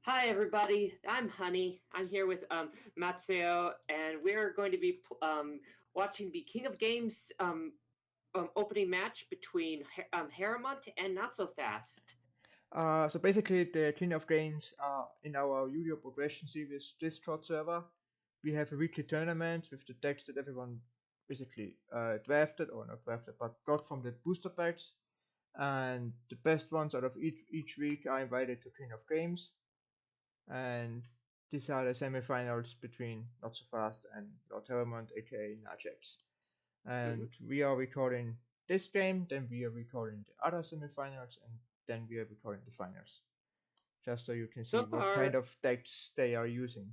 Hi everybody, I'm Honey. I'm here with Matseo, and we're going to be watching the King of Games opening match between Harromont and NotSoFast. So basically, the King of Games in our Yu-Gi-Oh! Progression series Discord server. We have a weekly tournament with the decks that everyone basically drafted, or not drafted, but got from the booster packs. And the best ones out of each week are invited to King of Games. And these are the semifinals between Not So Fast and Lord Harromont, aka Najax. Hmm. And we are recording this game, then we are recording the other semifinals, and then we are recording the finals just so you can So see what kind far, of decks they are using.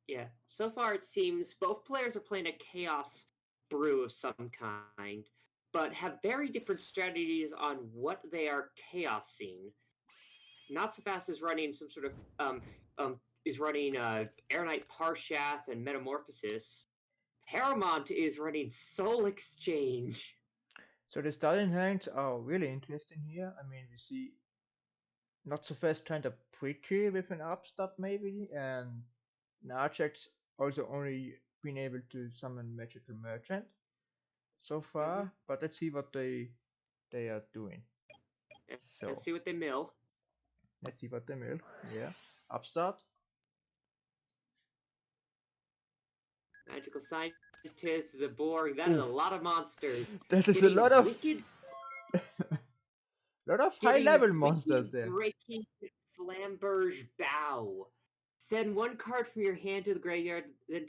yeah, so far it seems both players are playing a Chaos Brew of some kind, but have very different strategies on what they are chaosing. NotSoFast is running some sort of is running Air Knight Parshath and Metamorphosis. Harromont is running Soul Exchange. So the starting hands are really interesting here. I mean, we see not so fast kind of pretty with an upstart maybe, and Narchex also only been able to summon Magical Merchant so Mm-hmm. far, but let's see what they are doing. Let's So see what they mill. let's see what they will. Yeah, upstart. Magical Scientist is a Borg. That is a Oof, lot of monsters. that is a Getting lot of wicked, lot of high getting level monsters wicked there. breaking Flamberge Bow. Send one card from your hand to the graveyard, then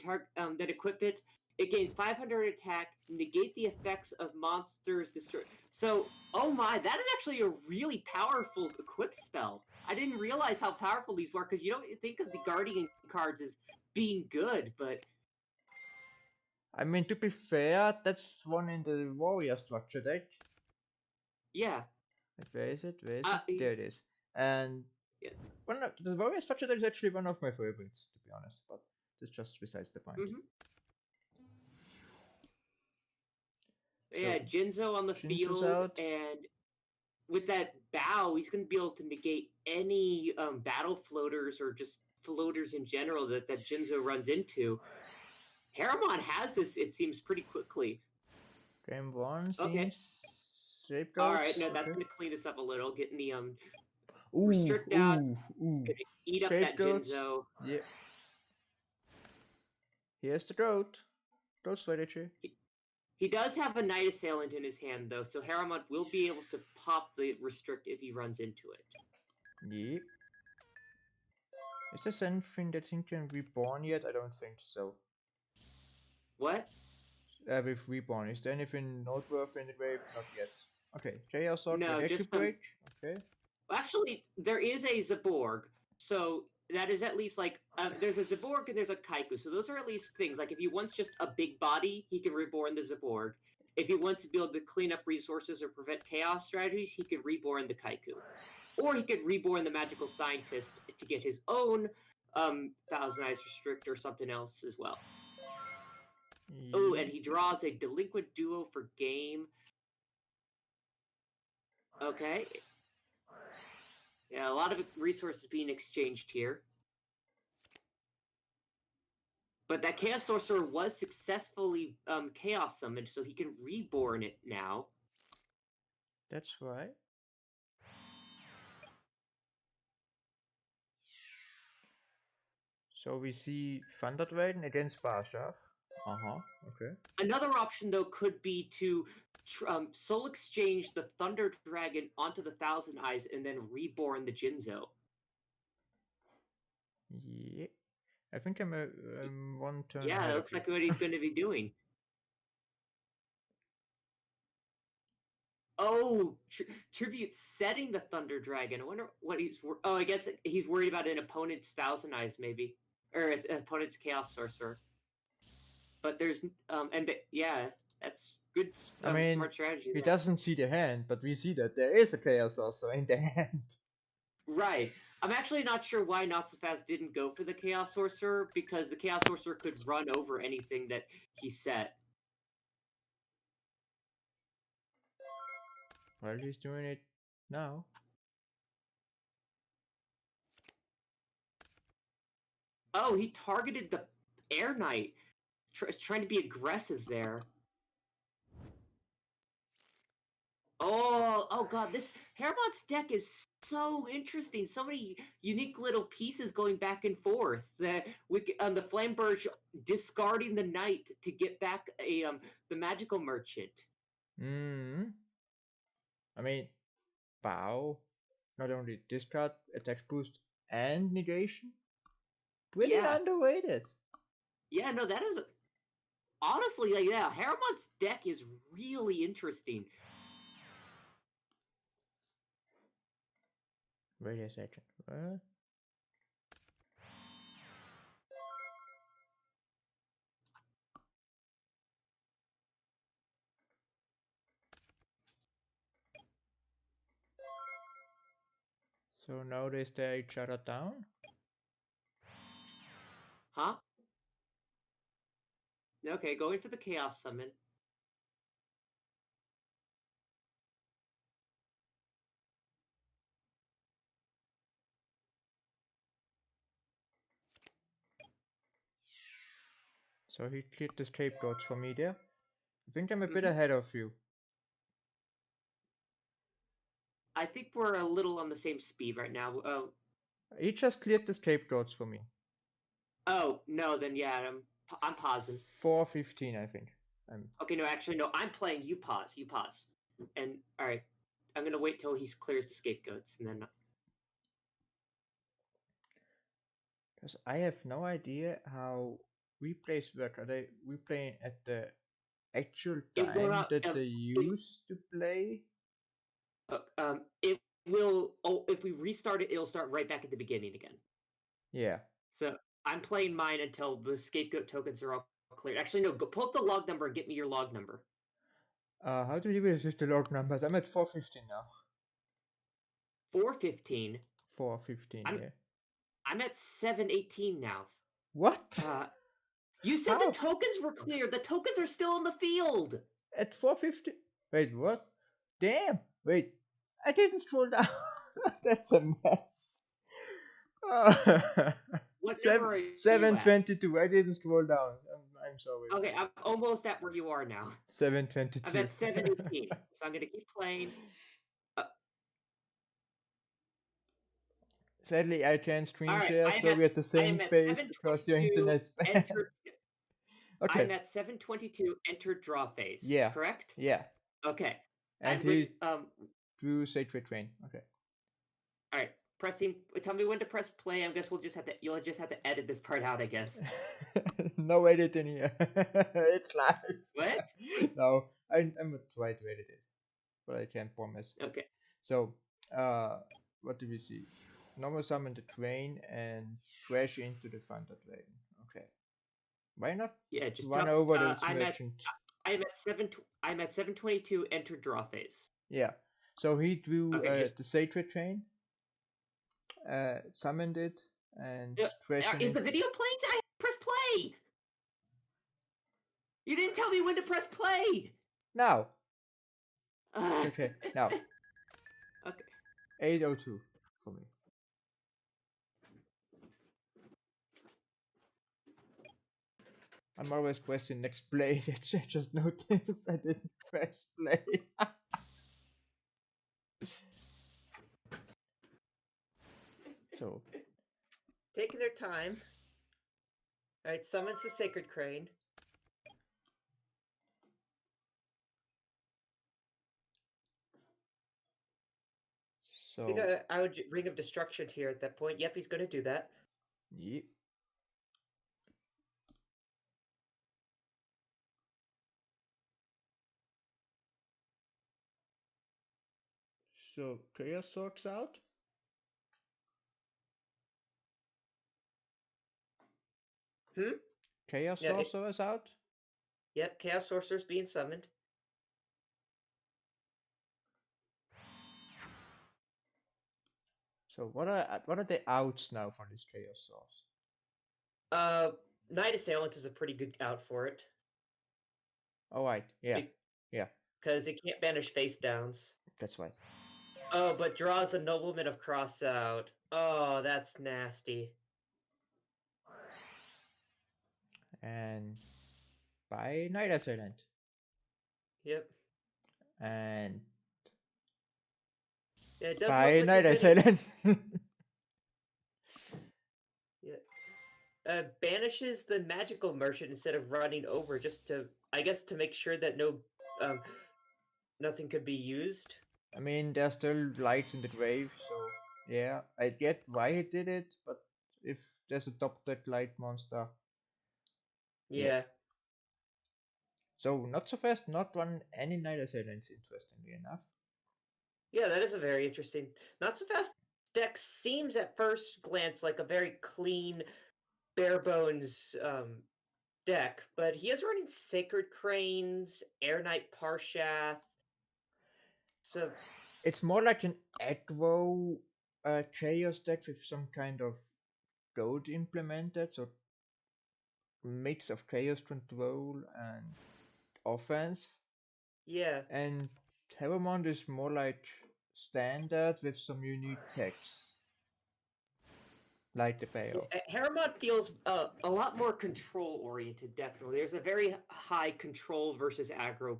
equip it. It gains 500 attack, negate the effects of monsters destroyed. So, oh my, that is actually a really powerful equip spell. I didn't realize how powerful these were because you don't think of the Guardian cards as being good, but I mean, to be fair, that's one in the warrior structure deck. yeah. Like, where is it? Where is Uh, it? There it is. And yeah. one of, the warrior structure deck is actually one of my favorites, to be honest. But that's just besides the point. Mm-hmm. So Yeah, Jinzo on the Jinsu's field, out. and with that bow, he's going to be able to negate any battle floaters or just floaters in general that Jinzo runs into. Harromont has this, it seems, pretty quickly. Game one Okay. seems All right. scapegoats. No, that's Okay. going to clean us up a little, getting the Ooh, restrict out, ooh, ooh. going to eat up that Scapegoats. Jinzo. Yeah. Here's the goat. Goat strategy. He does have a Night Assailant in his hand, though, so Harromont will be able to pop the restrict if he runs into it. Yep. Is this anything that he can reborn yet? I don't think so. What? With reborn, is there anything noteworthy in the grave? Not yet. Okay, Chaos Orc No, just recuperate. Okay. Actually, there is a Zaborg, so that is at least like there's a Zaborg and there's a Kaiku, so those are at least things. Like if he wants just a big body, he can reborn the Zaborg. If he wants to be able to clean up resources or prevent chaos strategies, he could reborn the Kaiku, or he could reborn the Magical Scientist to get his own Thousand Eyes Restrict or something else as well. Oh, and he draws a Delinquent Duo for game. Okay, yeah, a lot of resources being exchanged here. But that Chaos Sorcerer was successfully Chaos Summoned, so he can reborn it now. That's right. So we see Thunder Dragon against Barshav. Uh-huh. Okay. Another option, though, could be to Soul Exchange the Thunder Dragon onto the Thousand Eyes and then reborn the Jinzo. Yeah. I think I'm one turn Yeah, ahead that of looks you. like what he's going to be doing. Oh, Tribute setting the Thunder Dragon. I wonder what he's. Oh, I guess he's worried about an opponent's Thousand Eyes, maybe. Or an opponent's Chaos Sorcerer. But there's. Yeah, that's good, I mean, smart strategy he there. doesn't see the hand, but we see that there is a Chaos also in the hand. Right. I'm actually not sure why Not So Fast didn't go for the Chaos Sorcerer, because the Chaos Sorcerer could run over anything that he set. Well, he's doing it now. Oh, he targeted the Air Knight. Trying to be aggressive there. Oh God! This Harromont's deck is so interesting. So many unique little pieces going back and forth. The Flamberge discarding the knight to get back the magical merchant. Hmm. I mean, bow. Not only discard, attack boost, and negation. Pretty Yeah, underrated. yeah. No, that is honestly like yeah. Harromont's deck is really interesting. Wait a second. What? So now they stare each other down? Huh? Okay, going for the Chaos Summon. So he cleared the escape dots for me there. I think I'm a bit Mhm. ahead of you. I think we're a little on the same speed right now. He just cleared the escape dots for me. Oh no, then yeah, I'm pausing. 4:15, I think. Okay, no, actually, no. I'm playing. You pause. You pause. And all right, I'm gonna wait till he clears the scapegoats, and then Because I have no idea how replays work. Are they replaying at the actual it will time not. that they used to play? It will. Oh, if we restart it, it'll start right back at the beginning again. Yeah. So I'm playing mine until the scapegoat tokens are all cleared. Actually, no. Go pull up the log number and get me your log number. How do you resist the log numbers? I'm at 4:15 now. 4:15. 4:15, I'm yeah. I'm at 7:18 now. What? You said the How? tokens were cleared. The tokens are still in the field. At 4:50? Wait, what? Damn! Wait, I didn't scroll down. That's a mess. What Seven number are you seven at? 22. I didn't scroll down. I'm sorry. Okay, I'm almost at where you are now. I'm 7:22. at 7:18, so I'm gonna keep playing. Uh, Sadly, I can't all screen right, share, so we're at the I same am at page because your 7:22. internet's bad. Entered. Okay. I'm at 7:22. Entered draw phase. Yeah. Correct. Yeah. Okay. And And when he drew Sacred Train. Okay. all right, pressing. Tell me when to press play. I guess we'll just have to. You'll just have to edit this part out. I guess. No editing here. It's live. What? No, I'm gonna try to edit it, but I can't promise. Okay. So, what do we see? Normal summon the train and crash into the Thunder Dragon. Okay. Why not Yeah. Just run tell. over the merchant? I'm at 7. I'm at 7:22. Entered draw phase. Yeah. So he drew Okay. Just. the Sacred Train, summoned it, and crashing Is it. the video playing? I press play. You didn't tell me when to press play. Now. Okay. Now. Okay. 8:02 for me. I'm always pressing next play. I just noticed I didn't press play. So, Taking their time. All right, summons the Sacred Crane. I would Ring of Destruction here at that point. Yep, he's going to do that. yeah. So Chaos sorts out. Chaos Yeah, Sorcerer is out. Yep, Chaos Sorcerer's being summoned. So what are the outs now for this Chaos Source? Night Assailant is a pretty good out for it. All right. Yeah. Yeah. Because it can't banish face downs. That's right. Oh, but draws a Nobleman of Cross out. Oh, that's nasty. And by Night Assailant. Yep. And Yeah, it does look by like Night he's hitting. Assailant. Yeah. Banishes the magical merchant instead of running over, just to, I guess, to make sure that nothing could be used. I mean, there's still lights in the grave, so yeah, I get why he did it, but if there's a top deck light monster, yeah. Yeah. So not so fast, not run any Night Assailants, interestingly enough. Yeah, that is a very interesting. Not so fast deck seems at first glance like a very clean, bare bones deck, but he is running Sacred Cranes, Air Knight Parshath. So It's more like an aggro chaos deck with some kind of gold implemented, so mix of chaos control and offense. yeah, And Harromont is more like standard with some unique techs, like the Bayo. Harromont feels a lot more control oriented. Definitely, there's a very high control versus aggro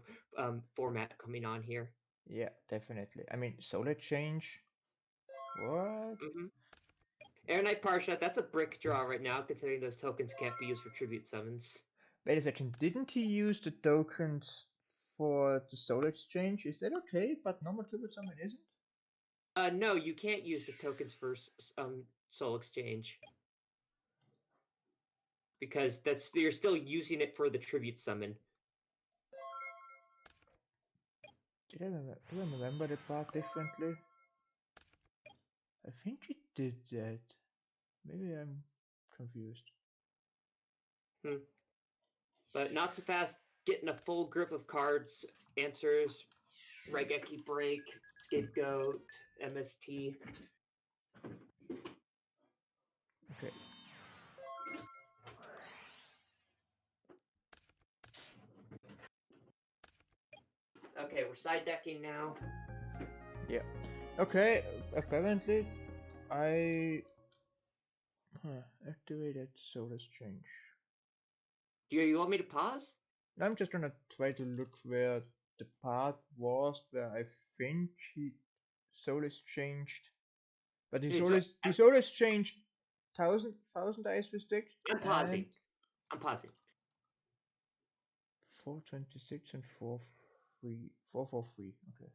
format coming on here. Yeah, definitely. I mean, Solid Change. What? Mm-hmm. Air Knight Parshat, that's a brick draw right now, considering those tokens can't be used for tribute summons. Wait a second, didn't he use the tokens for the Soul Exchange? Is that okay? But normal tribute summon isn't? No, you can't use the tokens for Soul Exchange because that's you're still using it for the tribute summon. Do I remember the part differently? I think it did that. Maybe I'm confused. But not so fast. Getting a full grip of cards. Answers. Raigeki Break. Scapegoat. MST. Okay. Okay, we're side decking now. Yeah. Okay, apparently I activated Soul Exchange. Do you want me to pause? Now I'm just gonna try to look where the part was where I think he Soul Exchanged. But Okay, so he's always changed thousand ice restrict I'm and pausing. I'm pausing. 426 and 443. Okay.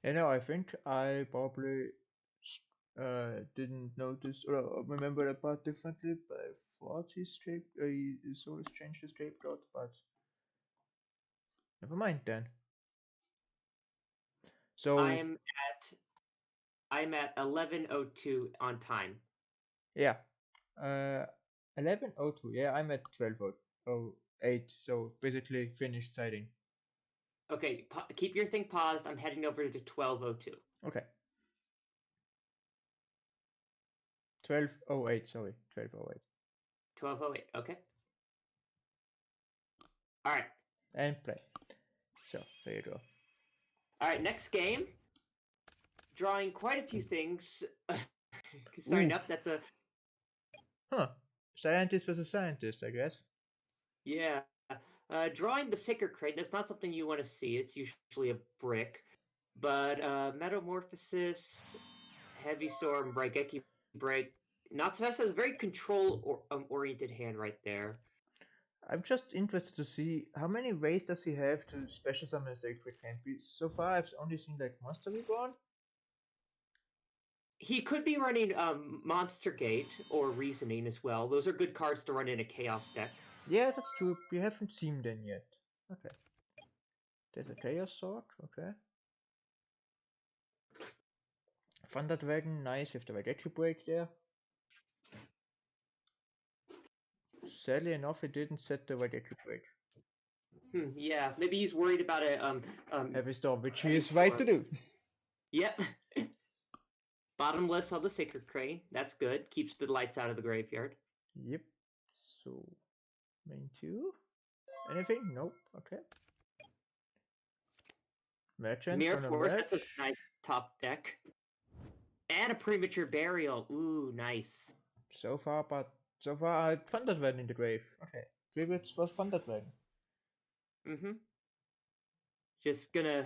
You know, I think I probably didn't notice or remember the part differently, but I thought his always changed his scapegoat, but never mind then. So I'm at 11:02 on time. yeah, 11:02. Yeah, I'm at 12:08. So basically finished siding. Okay, keep your thing paused. I'm heading over to 12:02. Okay. 12:08. Sorry, 12:08. 12:08. Okay. All right. And play. So there you go. All right. Next game. Drawing quite a few things. Starting up. That's a Scientist versus scientist, I guess. yeah. Drawing the Sacred Crate. That's not something you want to see. It's usually a brick. But Metamorphosis, Heavy Storm, Raigeki Break. NotSoFast has a very control oriented hand right there. I'm just interested to see how many ways does he have to special summon a sacred hand. So far, I've only seen like Monster Reborn. He could be running Monster Gate or Reasoning as well. Those are good cards to run in a Chaos deck. Yeah, that's true. We haven't seen them yet. Okay. There's a Chaos Sword. Okay. Thunder Dragon, nice with the Raigeki break there. Sadly enough, it didn't set the Raigeki break. Yeah, maybe he's worried about a Heavy Storm, which he Heavy is right to Storm. do. Yep. Bottomless on the Sacred Crane. That's good. Keeps the lights out of the graveyard. Yep. So, main 2? Anything? Nope. Okay. Merchant Mirror gonna Force, that's a merge. nice top deck. And a Premature Burial. Ooh, nice. So far I had Thunderdragon in the grave. Okay. Favorites was Thunderdragon. Mm-hmm. Just gonna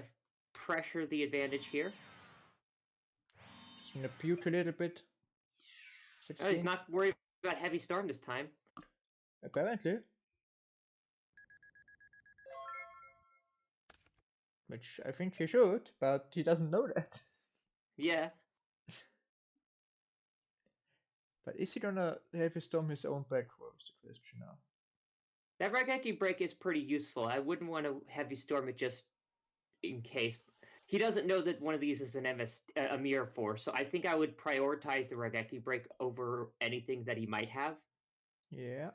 pressure the advantage here. Just gonna puke a little bit. Oh, he's 16. not worried about Heavy Storm this time. Apparently. Which I think he should, but he doesn't know that. Yeah. But is he gonna have his storm his own back row is the question now. That Raigeki break is pretty useful. I wouldn't want to Heavy Storm it just in case. He doesn't know that one of these is an a Mirror Force, so I think I would prioritize the Raigeki break over anything that he might have. Yeah.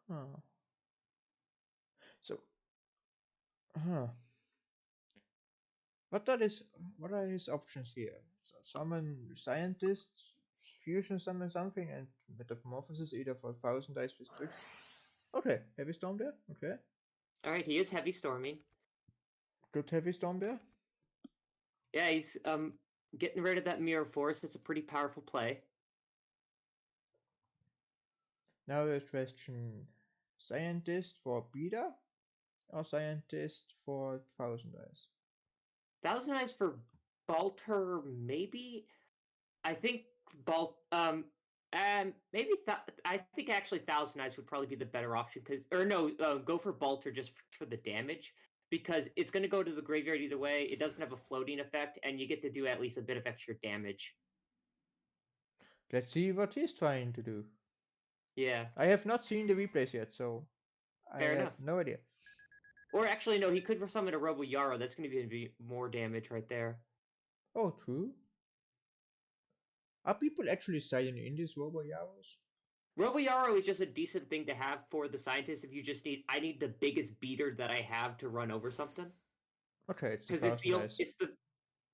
Huh. So huh. What are his options here? So summon scientist, fusion summon something, and metamorphosis either for 1000 dice restrict. Okay, heavy storm there. Okay. Alright, he is Heavy Storming. Good heavy storm there. Yeah, he's getting rid of that Mirror Force. It's a pretty powerful play. Now the question: scientist for beta or scientist for 1000 dice? 1,000 Eyes for Balter, maybe? I think maybe I think actually 1,000 Eyes would probably be the better option go for Balter just for the damage because it's going to go to the graveyard either way. It doesn't have a floating effect, and you get to do at least a bit of extra damage. Let's see what he's trying to do. Yeah, I have not seen the replays yet, so I fair have enough. no idea. Or actually, no, he could summon a Robo Yarrow. That's going to be more damage right there. Oh, true. Are people actually signing in these Robo Yaros? Robo Yarrow is just a decent thing to have for the scientist if you just I need the biggest beater that I have to run over something. Okay, it's the Because 1000 dice.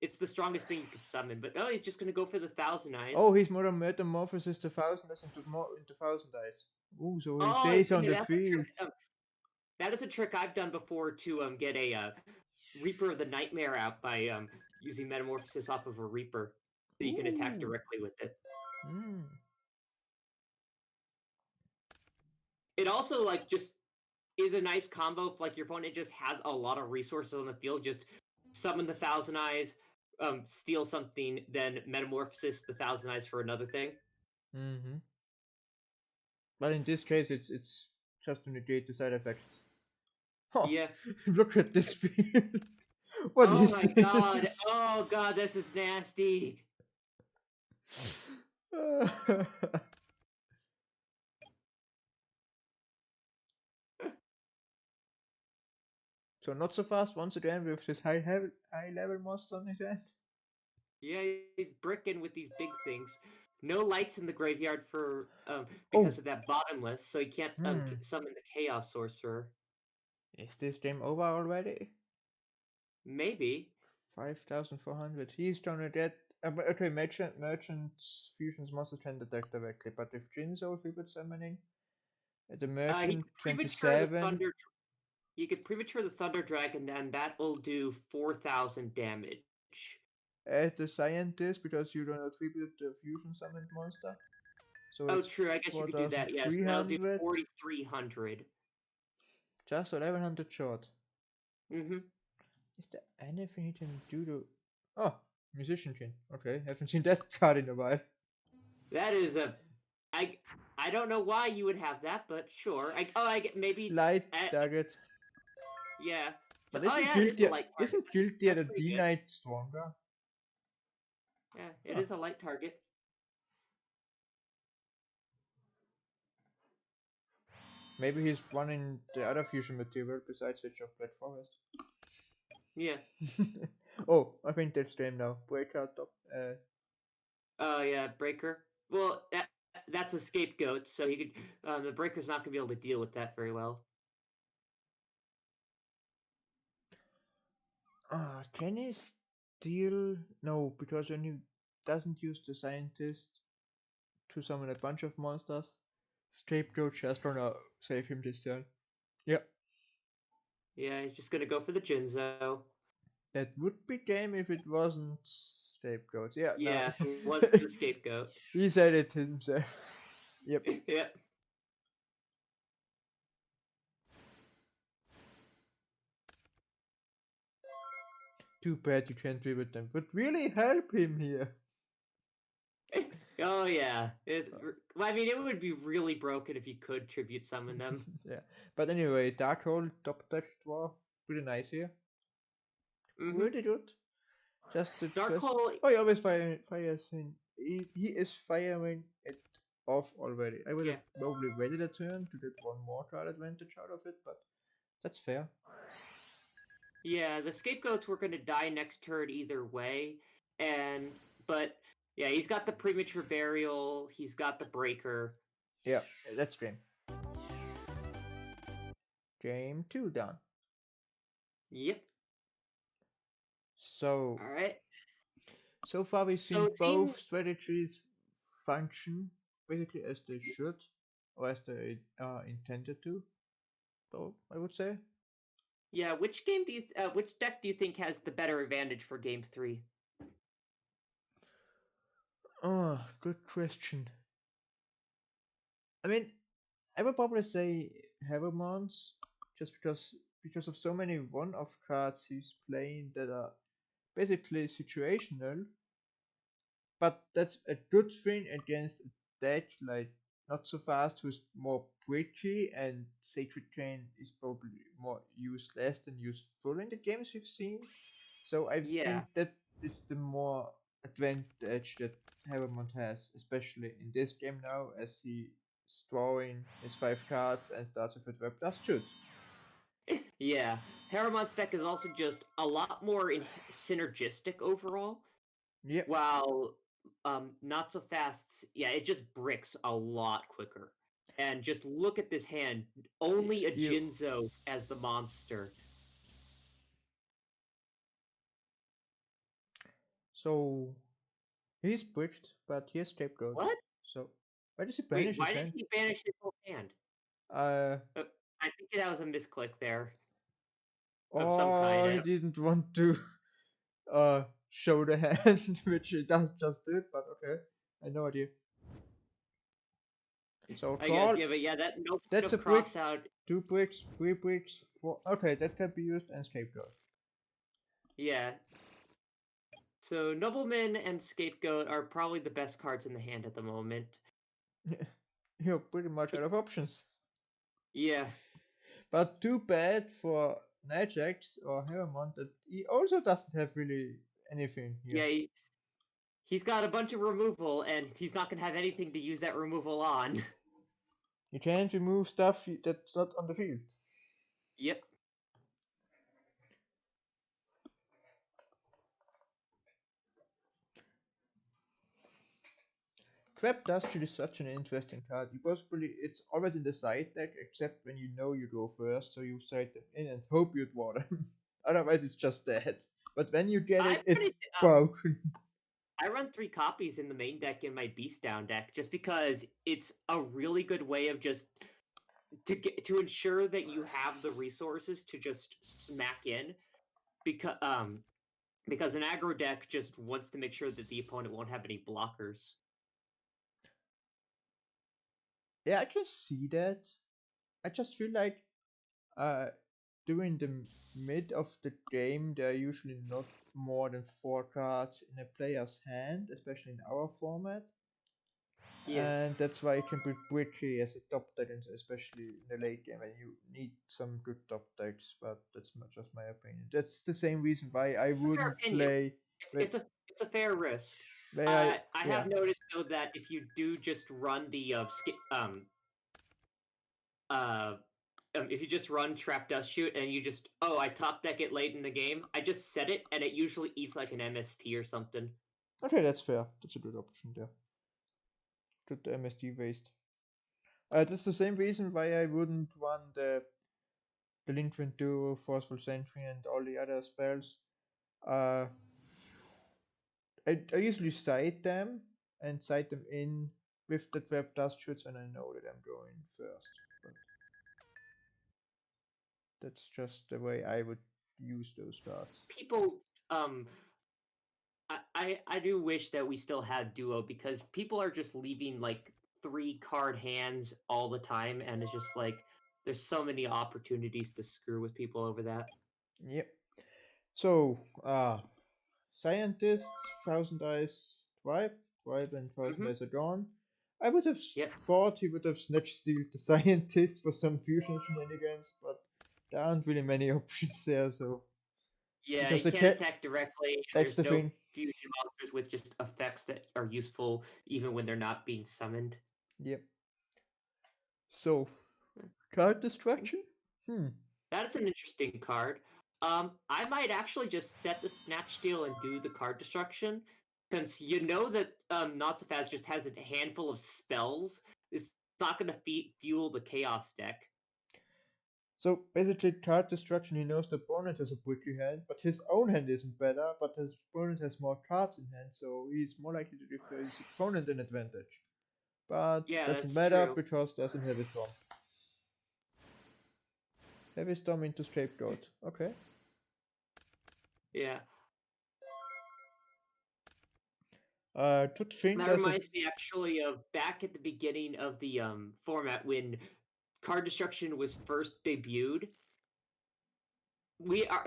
it's the strongest thing you could summon. But no, he's just gonna go for the 1,000 Eyes. Oh, he's more metamorphosis the 1000 dice into 1000 dice. Ooh, so he Oh, stays on yeah, the that's a field. trick. That is a trick I've done before to get a Reaper of the Nightmare out by using Metamorphosis off of a Reaper, so you can attack Ooh. directly with it. Mm. It also just is a nice combo if your opponent just has a lot of resources on the field. Just summon the 1,000 Eyes, steal something, then Metamorphosis the 1,000 Eyes for another thing. Mm-hmm. But in this case, it's just to negate the side effects. Oh, Yeah. look at this field. What Oh is my god. this? Oh god, this is nasty. So NotSoFast once again with this high level monster on his hand. Yeah, he's bricking with these big things. No lights in the graveyard for Oh, because of that bottomless, so he can't hmm. summon the Chaos Sorcerer. Is this game over already? Maybe. 5400. He's gonna get. Okay, merchant fusions monster can attack directly, but with Jinzo Fibut summoning, the He merchant could premature the 27. Thunder. He could premature the Thunder Dragon, and that will do 4,000 damage. Add the scientist because you don't attribute the fusion summoned monster. So Oh, it's true. I guess you could do that. Yeah, so that'll do 4300. 4,300. Just 1100 short. Mm-hmm. Is there anything he can do to. Oh, musician king. Okay, haven't seen that card in a while. That is a. I don't know why you would have that, but sure. I get maybe. Light target. Yeah. So, But oh yeah, it is a light target. isn't guilty at That's a pretty D good. Knight stronger? Yeah, it Huh. is a light target. Maybe he's running the other fusion material besides Witch of Black Forest. Yeah. Oh, I think that's game now. Breakout top. Oh yeah, Breaker. Well, that's a scapegoat, so he could. The Breaker's not gonna be able to deal with that very well. Can he steal? No, because when he doesn't use the scientist to summon a bunch of monsters, scapegoat just gonna save him this turn. Yep. Yeah, he's just gonna go for the Jinzo. That would be game if it wasn't scapegoat. Yeah, no. Yeah, it was the scapegoat. He said it himself. Yep. Yep. Too bad you can't be with them. Would really help him here. Oh yeah. Well, I mean, it would be really broken if you could tribute summon them. Yeah. But anyway, Dark Hole top touch draw. Pretty nice here. Hmm. Pretty good. Just the Dark first. Hole. Oh, he always fires in. He is firing it off already. I would Yeah. have probably waited a turn to get one more card advantage out of it, but that's fair. Yeah, the scapegoats were gonna die next turn either way, but yeah, he's got the premature burial. He's got the breaker. Yeah, that's game. Game 2 down. Yep. So, All right. so far we've So seen it seems. both strategies function basically as they should, or as they are intended to. So, I would say. Yeah, which deck do you think has the better advantage for game 3? Oh, good question. I mean, I would probably say Harromont, just because of so many one-off cards he's playing that are basically situational. But that's a good thing against a deck like NotSoFast, who's more bricky, and Sacred Chain is probably more useless than useful in the games we've seen. So I Yeah. think that is the more advantage that Harromont has, especially in this game now, as he is drawing his 5 cards and starts with a Web Dust Shoot. Yeah, Harromont's deck is also just a lot more synergistic overall, Yep. while Not So Fast's, yeah, it just bricks a lot quicker. And just look at this hand, only a You Jinzo as the monster. so he's bricked, but he has scapegoat. What? So why does he Wait, banish his why did hand? he banish his whole hand? Uh I think that was a misclick there of some kind. or he didn't want to show the hand, which he does just did, but okay. I had no idea. So I guess, call, yeah, but yeah, that nope should that's a have brick, crossed out. 2 bricks, 3 bricks, 4. Okay, that can be used and scapegoat. Yeah. So Nobleman and Scapegoat are probably the best cards in the hand at the moment. You're pretty much out of options. Yeah. But too bad for Najax or Harromont that he also doesn't have really anything here. Yeah, he's got a bunch of removal, and he's not going to have anything to use that removal on. You can't remove stuff that's not on the field. Yep. Trap Dust is such an interesting card. You possibly it's always in the side deck, except when you know you go first, so you side them in and hope you draw them. Otherwise, it's just dead. But when you get I it, it's run, it, broken. I run 3 copies in the main deck in my Beast Down deck just because it's a really good way of just to ensure that you have the resources to just smack in because an aggro deck just wants to make sure that the opponent won't have any blockers. Yeah, I can see that. I just feel like uh, during the mid of the game, there are usually not more than 4 cards in a player's hand, especially in our format. Yeah. And that's why it can be tricky as a top deck, and especially in the late game when you need some good top decks. But that's just my opinion. That's the same reason why I Fair wouldn't opinion. play with It's a fair risk. where I I yeah. have noticed though that if you do just run the uh if you just run Trap Dust Shoot and you just I top deck it late in the game, I just set it and it usually eats like an MST or something. Okay, that's fair. That's a good option there. Good MSD waste. That's the same reason why I wouldn't run the Link Duo, Forceful Sentry, and all the other spells. Uh, I usually side them and side them in with the Trap Dust Shoots, and I know that I'm going first. But That's just the way I would use those cards. People, I do wish that we still had duo because people are just leaving like 3 card hands all the time, and it's just like there's so many opportunities to screw with people over that. Yep. So, scientists, Thousand Eyes, Tribe, and Thousand Hmm. Eyes are gone. I would have Yep. thought he would have snatched stealed the scientist for some fusion shenanigans, but there aren't really many options there. So Yeah, because you the can't cat, attack directly, and that's there's the no thing. fusion monsters with just effects that are useful even when they're not being summoned. Yep. So card destruction. That is an interesting card. I might actually just set the Snatch Steal and do the card destruction, since you know that NotSoFast just has a handful of spells. It's not going to fuel the Chaos deck. So basically, card destruction. He knows the opponent has a bricky hand, but his own hand isn't better. But his opponent has more cards in hand, so he's more likely to give his opponent an advantage. But Yeah, doesn't that's matter true. because there's a heavy storm. Heavy storm into scapegoat. Okay. Yeah. Good thing That there's a. reminds me actually of back at the beginning of the format when card destruction was first debuted.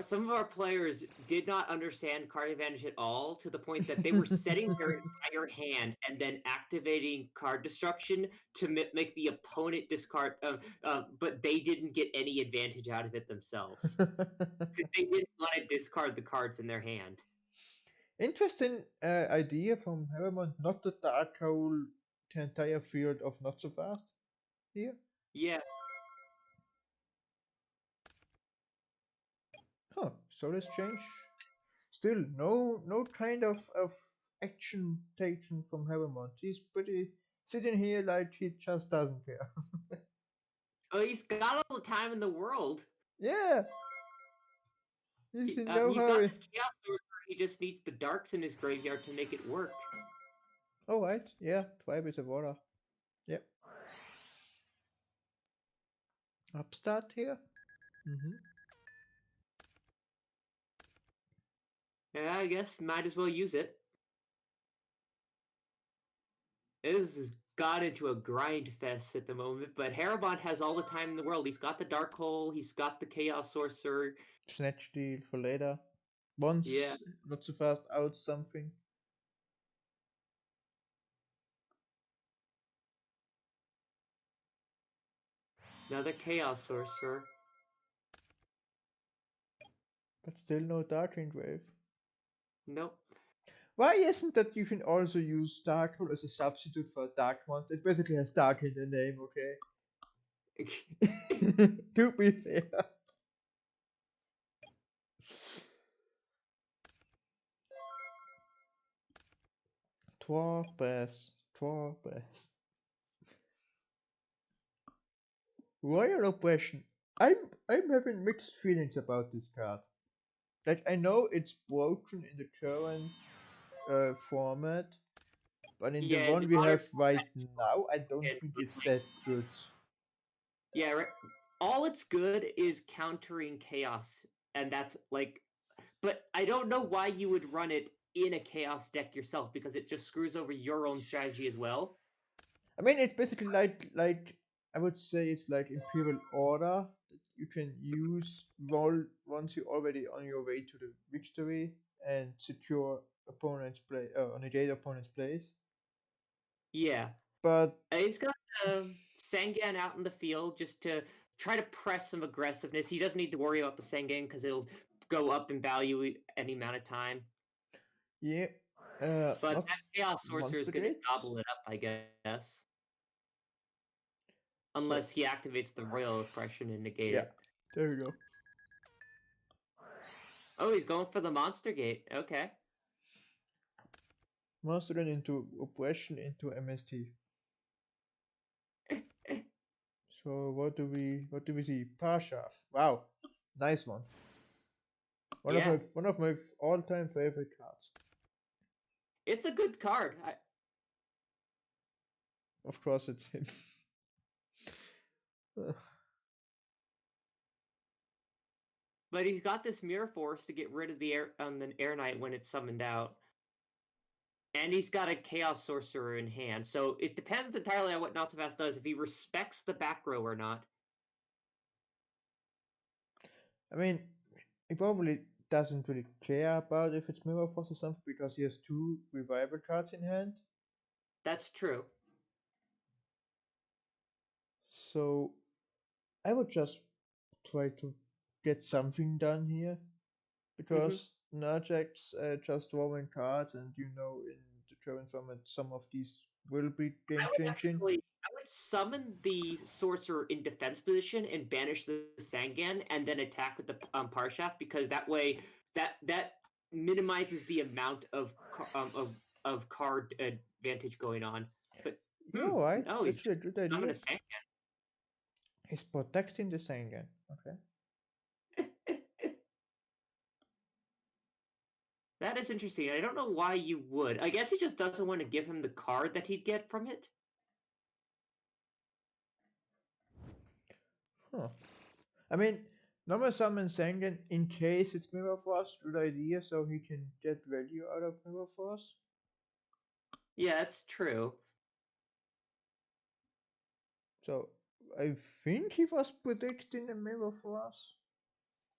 Some of our players did not understand card advantage at all, to the point that they were setting their entire hand and then activating card destruction to make the opponent discard, but they didn't get any advantage out of it themselves because they didn't want to discard the cards in their hand. Interesting idea from Harromont not to dark hole the entire field of not so fast here. Yeah. Huh, so let's change. Still, no kind of action taken from Harromont. He's pretty sitting here like he just doesn't care. Oh, he's got all the time in the world. Yeah, he's in no He's got hurry. this chaos sorcerer. He just needs the darks in his graveyard to make it work. Alright, yeah, Tribe is a water. Yep. Upstart here. Mm-hmm. Yeah, I guess might as well use it. This has got into a grind fest at the moment, but Harrowbond has all the time in the world. He's got the Dark Hole, he's got the Chaos Sorcerer. Snatch deal for later. Yeah, Once not so fast out something. another Chaos Sorcerer. But still no Darkwind Wave. Nope. Why isn't that you can also use Darkhold as a substitute for Dark Monster? It basically has Dark in the name, okay? To be fair. Twarbass. Royal Oppression. I'm having mixed feelings about this card. Like I know it's broken in the current format, but in the Yeah, in one the we modern have right format, now, I don't and think with, it's like, that good. yeah, right. All it's good is countering Chaos, and that's like. But I don't know why you would run it in a Chaos deck yourself, because it just screws over your own strategy as well. I mean, it's basically like I would say it's like Imperial Order that you can use roll once you're already on your way to the victory and secure opponent's play negate opponent's place. Yeah. But He's got Sangan out in the field just to try to press some aggressiveness. He doesn't need to worry about the Sangan because it'll go up in value any amount of time. yeah, But not that Chaos Sorcerer is Monster going to Gate. gobble it up, I guess. So Unless he activates the Royal Oppression and negate yeah, it. there you go. Oh, he's going for the Monster Gate. Okay. Monster Gun into Oppression into MST. So what do we see? Parshaf. Wow, nice one. Yeah. One of my all-time favorite cards. It's a good card. Of course, it's him. But he's got this mirror force to get rid of the air knight when it's summoned out. And he's got a Chaos Sorcerer in hand, so it depends entirely on what NotSoFast does, if he respects the back row or not. I mean, he probably doesn't really care about if it's Mirror Force or something because he has two revival cards in hand. That's true. So I would just try to get something done here because Nurjac's just drawing cards, and in the current format, some of these will be game changing. I would summon the sorcerer in defense position and banish the Sangan, and then attack with the Parshaft, because that way that minimizes the amount of card advantage going on. But You're right. no, It's he's actually a just good summon idea. a Sangan. He's protecting the Sangan. Okay. That is interesting. I don't know why you would. I guess he just doesn't want to give him the card that he'd get from it. Huh. I mean, normal summon Sangan in case it's Mirror Force, good idea, so he can get value out of Mirror Force. Yeah, that's true. So I think he was predicting a Mirror Force.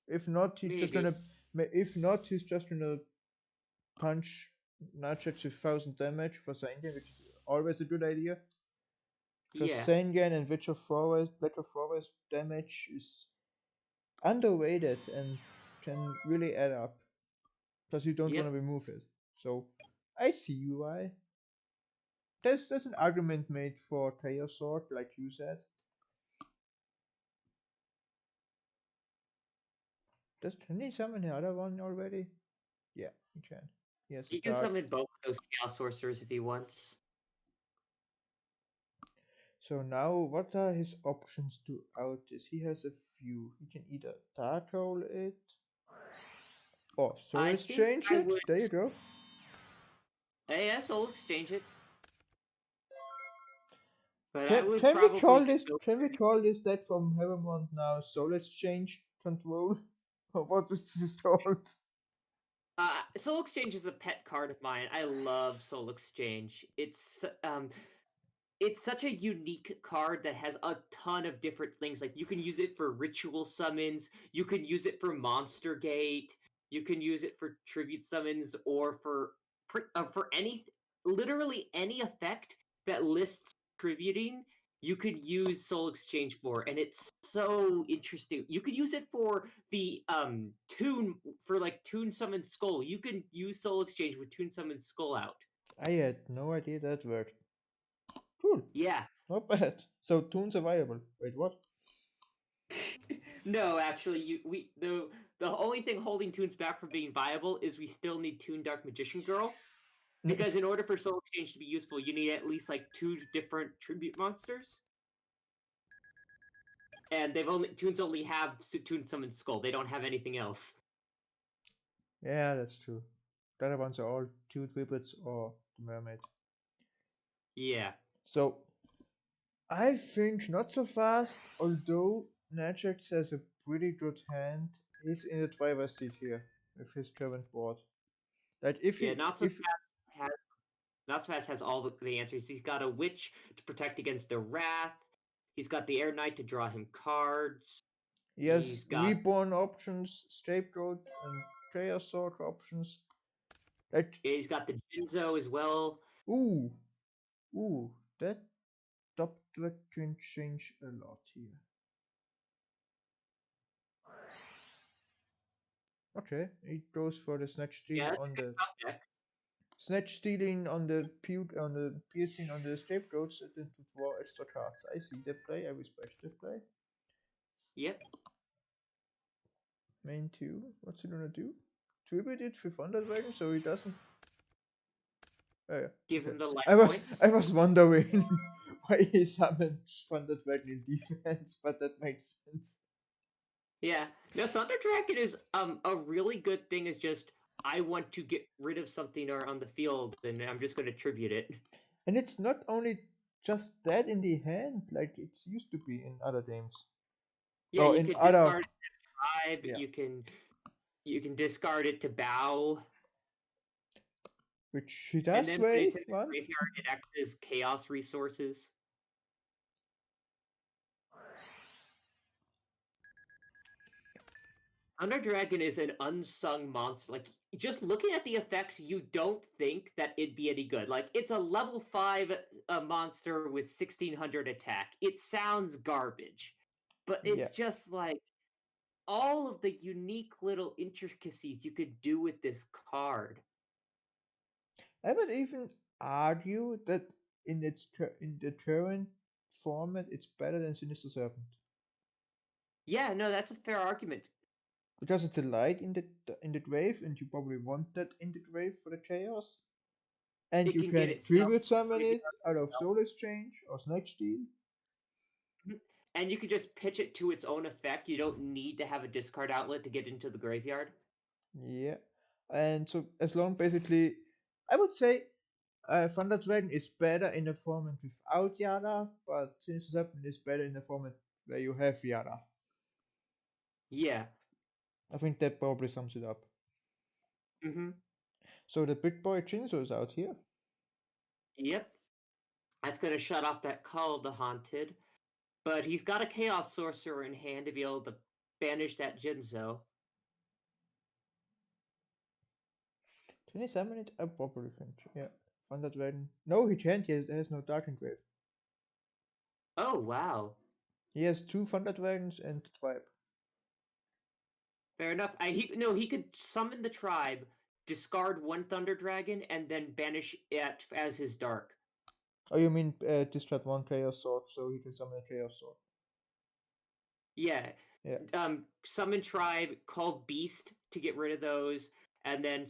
If not, he's just Maybe. gonna. If not, he's just gonna punch Nunchucks with 1000 damage for Sangan, which is always a good idea. Because Yeah. Sangan and Witch of Forest damage is underrated and can really add up. Because you don't want to remove it. So I see you why. There's an argument made for Chaos Sword, like you said. Can he summon the other one already? Yeah, he can. Yes, He a can dark. summon both of those Chaos Sorcerers if he wants. So now, what are his options to out this? He has a few. He can either Dark Hole it, or Soul I think Exchange I it. would. There you go. Yeah, Soul Exchange it. But I Can, would can we probably call just this? go. Can we call this that from Harromont now? Soul Exchange Control, or what is this called? Soul Exchange is a pet card of mine. I love Soul Exchange. It's such a unique card that has a ton of different things. Like, you can use it for ritual summons, you can use it for Monster Gate, you can use it for tribute summons, or for literally any effect that lists tributing. You could use Soul Exchange for, and it's so interesting. You could use it for the Toon Summon Skull. You can use Soul Exchange with Toon Summon Skull out. I had no idea that worked. Cool. Yeah. Not bad. So tunes are viable. Wait, what? No, actually, the only thing holding Toons back from being viable is we still need Toon Dark Magician Girl. Because in order for Soul Exchange to be useful, you need at least like 2 different tribute monsters. And Toons only have Toon Summon Skull. They don't have anything else. Yeah, that's true. The other ones are all two tributes or the mermaid. Yeah. So I think not so fast, although Najax has a pretty good hand. He's in the driver's seat here with his current board. Like if Yeah, he if Not So Fast has all the answers. He's got a Witch to protect against the Wrath. He's got the Air Knight to draw him cards. he has He's got reborn options, scapegoat and chaos sword options. Like he's got the Jinzo as well. ooh, ooh, that top track can change a lot here. Okay, he goes for the snatch steal Yeah, on that's a good the top deck. snatch stealing on the piercing on the scapegoats and then to draw extra cards. I see the play, I respect the play. Yep. Main 2, what's he gonna do? Tribute it with Thunder Dragon so he doesn't. Oh, yeah. Give Okay. him the life I points. was wondering why he summoned Thunder Dragon in defense, but that makes sense. Yeah. No, Thunder Dragon is a really good thing. Is just, I want to get rid of something on the field, and I'm just going to tribute it. And it's not only just that in the hand, like it's used to be in other games. Yeah, Or you in could other discard tribe. Yeah, You can discard it to bow, which he and does then when it's weigh in the once. graveyard, it acts as chaos resources. Thunder Dragon is an unsung monster. Like, just looking at the effect, you don't think that it'd be any good. Like, it's a level 5 monster with 1600 attack. It sounds garbage, but Yeah, it's just like all of the unique little intricacies you could do with this card. I would even argue that in the current format, it's better than Sinister Serpent Yeah, no, that's a fair argument. because it's a light in the grave, and you probably want that in the grave for the chaos. And It you can get can itself tribute to the summon graveyard, it out of Soul Exchange or Snatch Steal. and you can just pitch it to its own effect. You don't need to have a discard outlet to get into the graveyard. Yeah, and so as long basically, I would say Thunder Dragon is better in a format without Yada, but Sinister Serpent is better in a format where you have Yada. Yeah. I think that probably sums it up. Mm-hmm. So the big boy Jinzo is out here. Yep. That's going to shut off that Call of the Haunted. But he's got a Chaos Sorcerer in hand to be able to banish that Jinzo. Can he summon it? I probably think. Yeah. Thunder Dragon. No, he can't. He has no Dark Engrave. Oh, wow. He has two Thunder Dragons and Tribe. Fair enough. He could summon the tribe, discard one Thunder Dragon, and then banish it as his Dark. Oh, you mean discard one Chaos Sword so he can summon a Chaos Sword? Yeah. Yeah. Summon tribe, call Beast to get rid of those, and then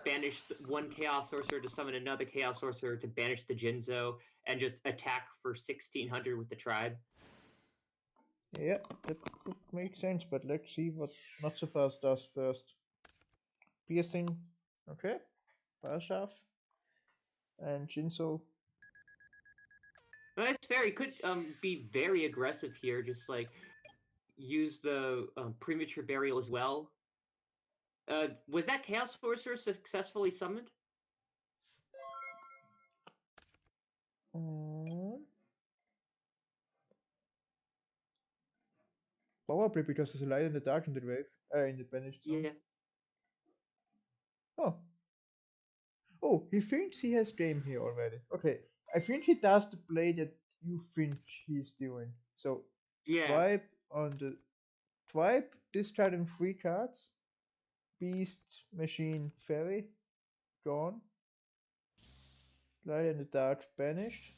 banish one Chaos Sorcerer to summon another Chaos Sorcerer to banish the Jinzo, and just attack for 1600 with the tribe. Yeah, that would make sense, but let's see what NotSoFast does first. Piercing, okay. Fireshaft and Jinzo. That's fair. He could be very aggressive here, just like use the premature burial as well. Was that Chaos Sorcerer successfully summoned? Um, Probably because there's a light in the dark in the grave, in the banished zone. Yeah. Oh, oh, he thinks he has game here already. Okay, I think he does the play that you think he's doing. So, Yeah. Tribe on the Tribe, discarding 3 cards. Beast, Machine, Fairy, gone. Light in the dark, banished.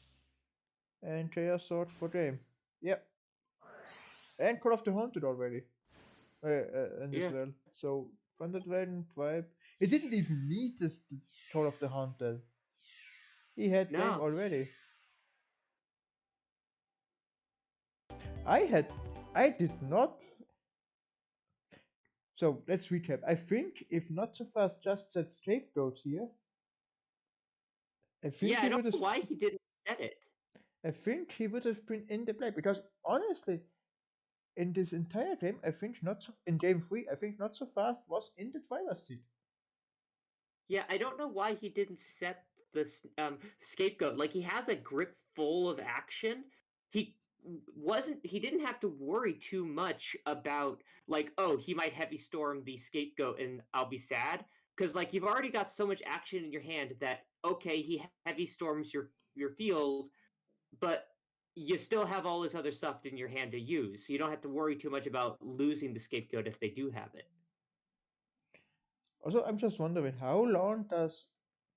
And Chaos Sword for game. Yep. And Call of the Haunted already. And as Yeah. well. So, Thunder Dragon, Tribe. He didn't even need this the Call of the Haunted. He had game No. already. I had. I did not. So, let's recap. I think if NotSoFast just said Scapegoat here, I think Yeah, he I don't would have. know why he didn't set it. I think he would have been in the play because honestly, in this entire game, I think not so in game 3, I think NotSoFast was in the driver's seat. Yeah, I don't know why he didn't set this scapegoat. Like, he has a grip full of action. He he didn't have to worry too much about, like, oh, he might heavy storm the scapegoat and I'll be sad, because like you've already got so much action in your hand that okay, he heavy storms your field, but you still have all this other stuff in your hand to use. So you don't have to worry too much about losing the scapegoat if they do have it. Also, I'm just wondering how long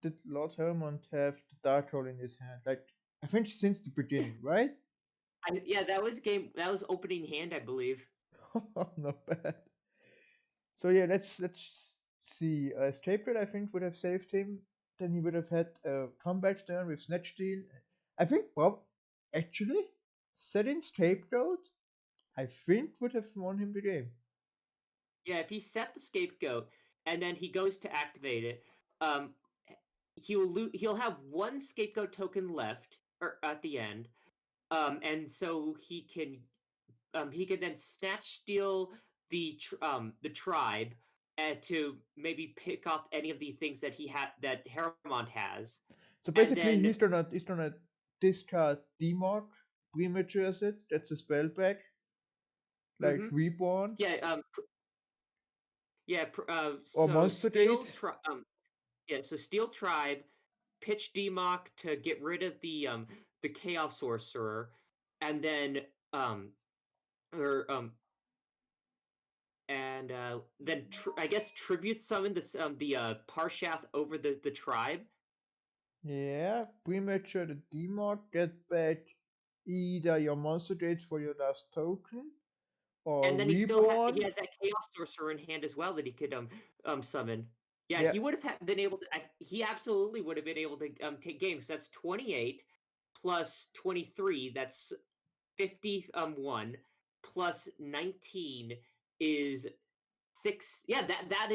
did Lord Harromont have the Dark Hole in his hand? Like, I think since the beginning, right? Yeah, that was game. That was opening hand, I believe. Not bad. So yeah, let's see. Scapegoat, I think, would have saved him. Then he would have had a comeback turn with Snatch Steal. I think Bob actually setting Scapegoat, I think would have won him the game. Yeah, if he set the scapegoat and then he goes to activate it, um, he'll have one scapegoat token left or at the end, and so he can then snatch steal the tribe to maybe pick off any of the things that he had that Harromont has, So and basically, then he's gonna discard Demod, prematures it. That's a spell back, like hmm Reborn yeah yeah or so Monster steel Date. yeah so steel tribe pitch Demok to get rid of the chaos sorcerer, and then um or then I guess tribute summon this the Parshath over the tribe, Yeah, premature the Demod. Get back either your Monster Dates for your last token or and then he Reborn. has that chaos sorcerer in hand as well that he could summon. Yeah, Yeah, he would have been able to. He absolutely would have been able to take games. That's 28 plus 23. That's 51 plus 19 is 6. Yeah, that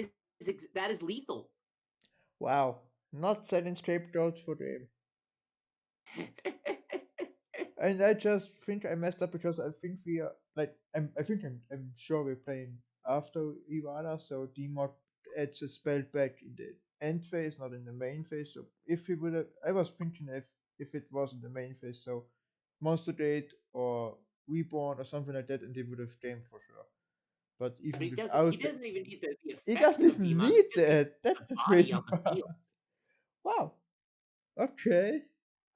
is lethal. wow. Not selling scapegoats for them. And I just think I messed up because I think we are like I'm sure we're playing after Ivana, so Demod adds a spell back in the end phase, not in the main phase. So if we would have, I was thinking if it was in the main phase, so Monster Date or Reborn or something like that, and they would have gamed for sure. But But even he without doesn't even need the he effect doesn't of even demons. He need just needs that. the That's the body crazy on the part. field. Wow. Okay.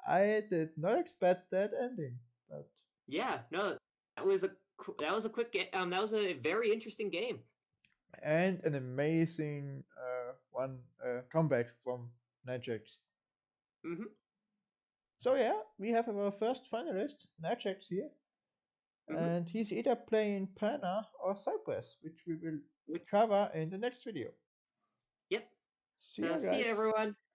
I did not expect that ending, but Yeah, no, that was a quick that was a very interesting game. and an amazing one comeback from Najax. hmm So yeah, we have our first finalist, Najax here, hmm and he's either playing Pana or Cypress, which we will Which, cover in the next video. yep. See So ya, see you guys. everyone.